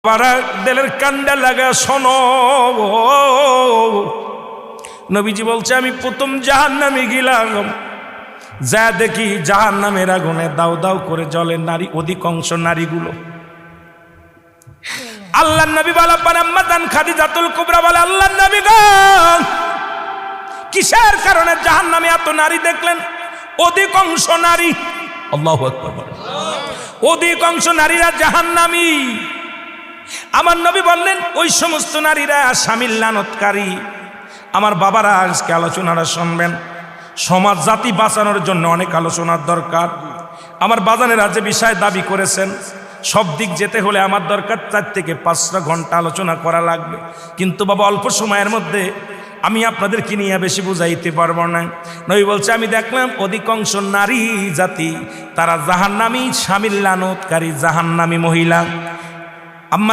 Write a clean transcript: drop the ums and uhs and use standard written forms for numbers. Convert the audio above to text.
বাবারা দিলের কান্দা লাগা শোনো, নবীজি বলছে আমি প্রথম জাহান্নামে গেলাম, যা দেখি জাহান্নামের আগুনে দাউ দাউ করে জ্বলে নারী, অধিকাংশ নারীগুলো। আল্লাহর নবী বলা আম্মা জান খাদিজাতুল কুবরা বলে, আল্লাহর নবী গো, কিসের কারণে জাহান্নামে এত নারী দেখলেন? অধিকাংশ নারী, আল্লাহু আকবার, অধিকাংশ নারীরা জাহান্নামী। আমার নবী বললেন ওই সমস্ত নারীরা স্বামীর লানতকারী। আমার বাবারা আজকে আলোচনাটা শুনবেন, সমাজ জাতি বাঁচানোর জন্য অনেক আলোচনার দরকার। আমার বাজানেরা যে বিষয় দাবি করেছেন, সব দিক যেতে হলে আমার দরকার 4 থেকে 5টা ঘন্টা আলোচনা করা লাগবে। কিন্তু বাবা অল্প সময়ের মধ্যে আমি আপনাদেরকে নিয়ে বেশি বুঝাইতে পারবো না। নবী বলছে আমি দেখলাম অধিকাংশ নারী জাতি তারা জাহান্নামী, স্বামীর লানতকারী জাহান্নামী মহিলা। আম্মা